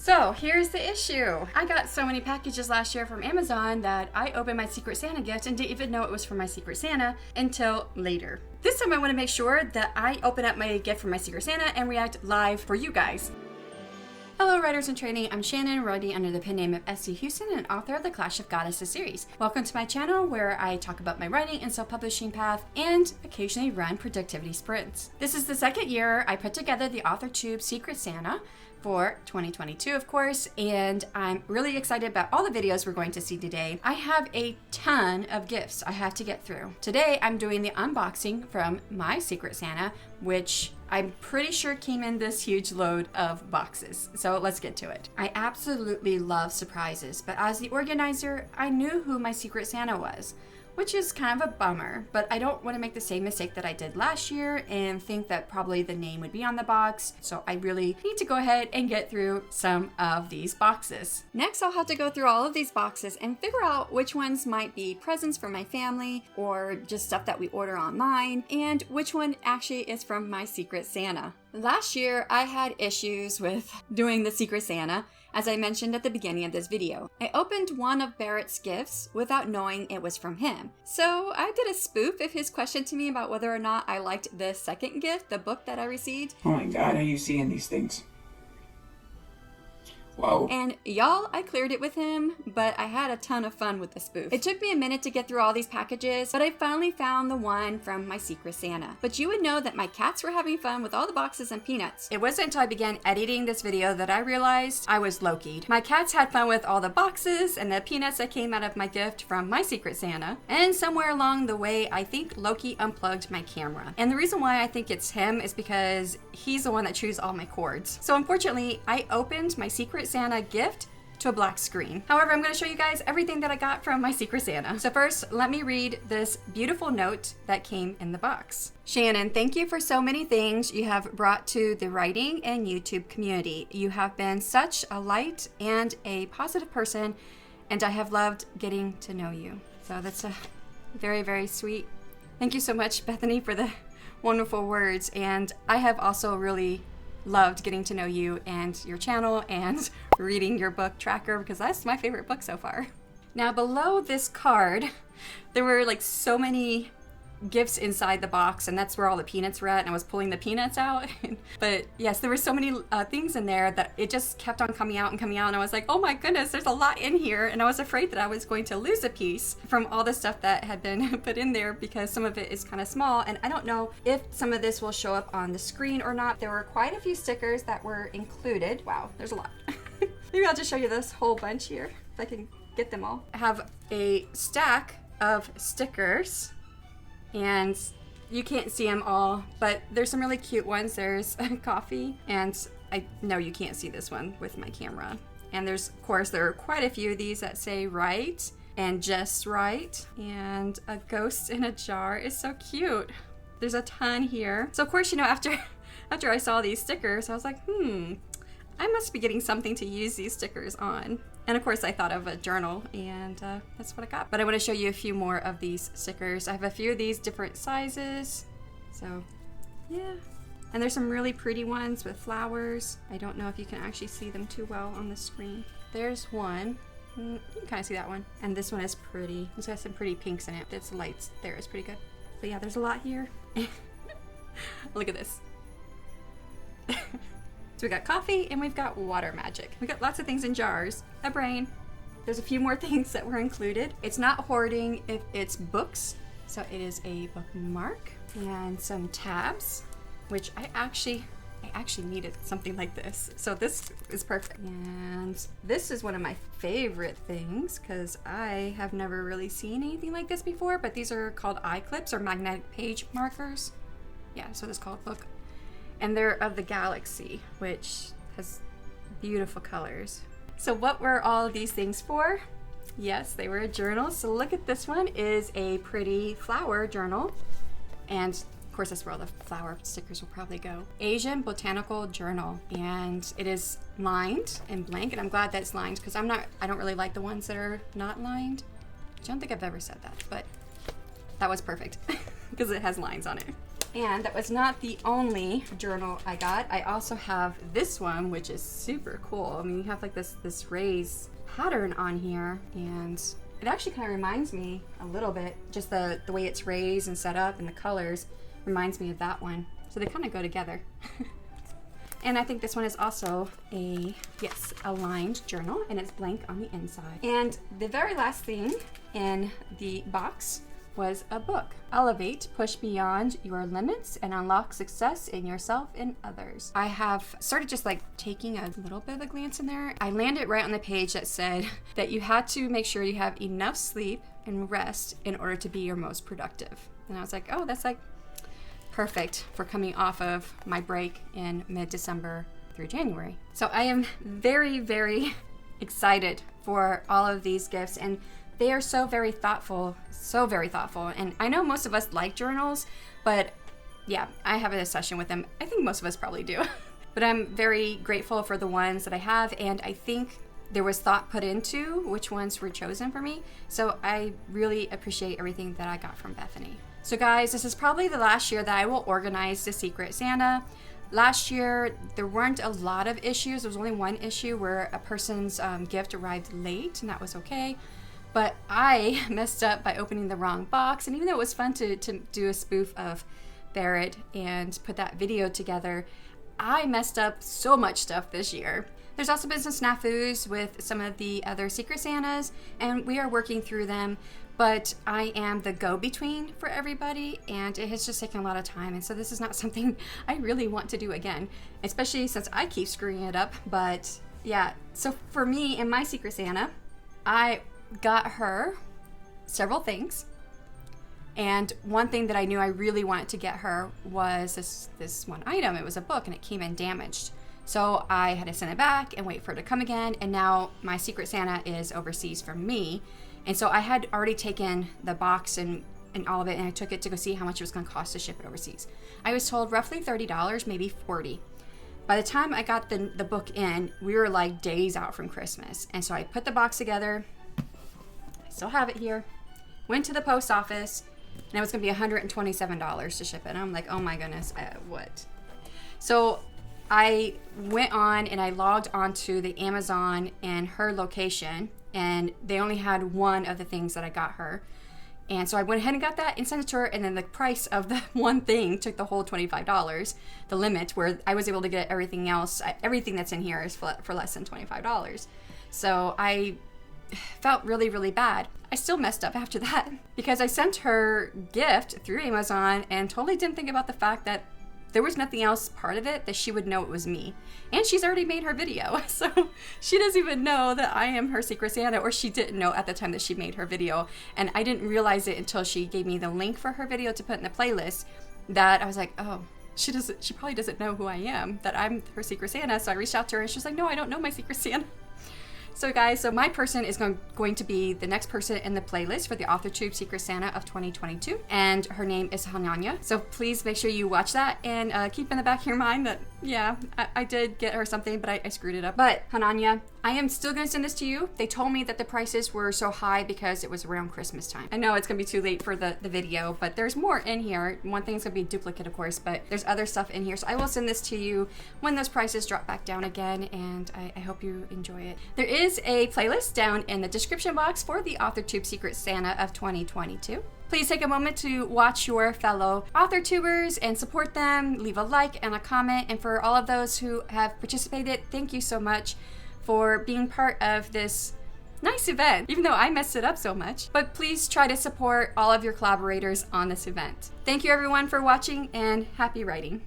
So here's the issue. I got so many packages last year from Amazon that I opened my Secret Santa gift and didn't even know it was from my Secret Santa until later. This time I want to make sure that I open up my gift from my Secret Santa and react live for you guys. Hello writers in training, I'm Shannon, writing under the pen name of S.C. Huston and author of the Clash of Goddesses series. Welcome to my channel where I talk about my writing and self-publishing path and occasionally run productivity sprints. This is the second year I put together the Authortube Secret Santa for 2022, of course, and I'm really excited about all the videos we're going to see today. I have a ton of gifts I have to get through. Today, I'm doing the unboxing from my Secret Santa, which I'm pretty sure came in this huge load of boxes. So let's get to it. I absolutely love surprises, but as the organizer, I knew who my Secret Santa was, which is kind of a bummer, but I don't want to make the same mistake that I did last year and think that probably the name would be on the box, so I really need to go ahead and get through some of these boxes. Next, I'll have to go through all of these boxes and figure out which ones might be presents for my family or just stuff that we order online, and which one actually is from my Secret Santa. Last year, I had issues with doing the Secret Santa, as I mentioned at the beginning of this video. I opened one of Barrett's gifts without knowing it was from him. So I did a spoof of his question to me about whether or not I liked the second gift, the book that I received. Oh my god, are you seeing these things? Whoa. And y'all, I cleared it with him, but I had a ton of fun with the spoof. It took me a minute to get through all these packages, but I finally found the one from my Secret Santa. But you would know that my cats were having fun with all the boxes and peanuts. It wasn't until I began editing this video that I realized I was Loki'd. My cats had fun with all the boxes and the peanuts that came out of my gift from my Secret Santa. And somewhere along the way, I think Loki unplugged my camera. And the reason why I think it's him is because he's the one that chews all my cords. So unfortunately, I opened my Secret Santa gift to a black screen. However, I'm going to show you guys everything that I got from my Secret Santa. So first, let me read this beautiful note that came in the box. Shannon, thank you for so many things you have brought to the writing and YouTube community. You have been such a light and a positive person, and I have loved getting to know you. So that's a very, very sweet. Thank you so much, Bethany, for the wonderful words. And I have also really loved getting to know you and your channel and reading your book tracker, because that's my favorite book so far. Now below this card, there were like so many gifts inside the box, and that's where all the peanuts were at, and I was pulling the peanuts out. But yes, there were so many things in there that it just kept on coming out, and I was like, oh my goodness, there's a lot in here, and I was afraid that I was going to lose a piece from all the stuff that had been put in there, because some of it is kind of small, and I don't know if some of this will show up on the screen or not. There were quite a few stickers that were included. Wow, there's a lot. Maybe I'll just show you this whole bunch here, if I can get them all. I have a stack of stickers, and you can't see them all, but there's some really cute ones. There's coffee, and I know you can't see this one with my camera. And there's, of course, there are quite a few of these that say right and just right, and a ghost in a jar is so cute. There's a ton here. So of course, you know, after I saw these stickers, I was like, I must be getting something to use these stickers on. And of course I thought of a journal, and that's what I got. But I want to show you a few more of these stickers. I have a few of these different sizes. So yeah. And there's some really pretty ones with flowers. I don't know if you can actually see them too well on the screen. There's one. You can kind of see that one. And this one is pretty. It's got some pretty pinks in it. It's lights there is pretty good. But yeah, there's a lot here. Look at this. So we got coffee and we've got water magic. We got lots of things in jars. A brain. There's a few more things that were included. It's not hoarding if it's books. So it is a bookmark and some tabs, which I actually needed something like this. So this is perfect. And this is one of my favorite things because I have never really seen anything like this before, but these are called eye clips or magnetic page markers. Yeah, so this is called book. And they're of the galaxy, which has beautiful colors. So what were all of these things for? Yes, they were a journal. So look at this one is a pretty flower journal. And of course, that's where all the flower stickers will probably go. Asian Botanical Journal. And it is lined and blank. And I'm glad that it's lined because I don't really like the ones that are not lined. I don't think I've ever said that, but that was perfect because it has lines on it. And that was not the only journal I got. I also have this one, which is super cool. I mean, you have like this raised pattern on here, and it actually kind of reminds me a little bit, just the way it's raised and set up and the colors reminds me of that one. So they kind of go together. And I think this one is also a lined journal, and it's blank on the inside. And the very last thing in the box was a book. Elevate, push beyond your limits, and unlock success in yourself and others. I have started just like taking a little bit of a glance in there. I landed right on the page that said that you had to make sure you have enough sleep and rest in order to be your most productive. And I was like, oh, that's like perfect for coming off of my break in mid-December through January. So I am very, very excited for all of these gifts, and they are so very thoughtful. And I know most of us like journals, but yeah, I have a session with them. I think most of us probably do. But I'm very grateful for the ones that I have, and I think there was thought put into which ones were chosen for me. So I really appreciate everything that I got from Bethany. So guys, this is probably the last year that I will organize the Secret Santa. Last year, there weren't a lot of issues. There was only one issue where a person's gift arrived late, and that was okay. But I messed up by opening the wrong box. And even though it was fun to do a spoof of Barrett and put that video together, I messed up so much stuff this year. There's also been some snafus with some of the other Secret Santas, and we are working through them. But I am the go-between for everybody, and it has just taken a lot of time. And so this is not something I really want to do again, especially since I keep screwing it up. But yeah, so for me and my Secret Santa, I got her several things. And one thing that I knew I really wanted to get her was this one item. It was a book, and it came in damaged. So I had to send it back and wait for it to come again. And now my Secret Santa is overseas from me. And so I had already taken the box and all of it, and I took it to go see how much it was going to cost to ship it overseas. I was told roughly $30, maybe $40. By the time I got the book in, we were like days out from Christmas. And so I put the box together. I still have it here. Went to the post office, and it was going to be $127 to ship it. And I'm like, oh my goodness, what? So I went on and I logged onto the Amazon and her location, and they only had one of the things that I got her. And so I went ahead and got that and sent it to her, and then the price of the one thing took the whole $25, the limit, where I was able to get everything else. Everything that's in here is for less than $25. So I felt really, really bad. I still messed up after that because I sent her gift through Amazon and totally didn't think about the fact that there was nothing else part of it that she would know it was me. And she's already made her video, so she doesn't even know that I am her Secret Santa, or she didn't know at the time that she made her video. And I didn't realize it until she gave me the link for her video to put in the playlist, that I was like, oh, she probably doesn't know who I am, that I'm her Secret Santa. So I reached out to her, and she's like, no, I don't know my Secret Santa. So guys, my person is going to be the next person in the playlist for the Authortube Secret Santa of 2022, and her name is Hananya. So please make sure you watch that, and keep in the back of your mind that, yeah, I did get her something, but I screwed it up. But Hananya, I am still going to send this to you. They told me that the prices were so high because it was around Christmas time. I know it's going to be too late for the video, but there's more in here. One thing's going to be a duplicate, of course, but there's other stuff in here. So I will send this to you when those prices drop back down again, and I hope you enjoy it. There is a playlist down in the description box for the Authortube Secret Santa of 2022. Please take a moment to watch your fellow AuthorTubers and support them. Leave a like and a comment. And for all of those who have participated, thank you so much for being part of this nice event, even though I messed it up so much. But please try to support all of your collaborators on this event. Thank you everyone for watching, and happy writing.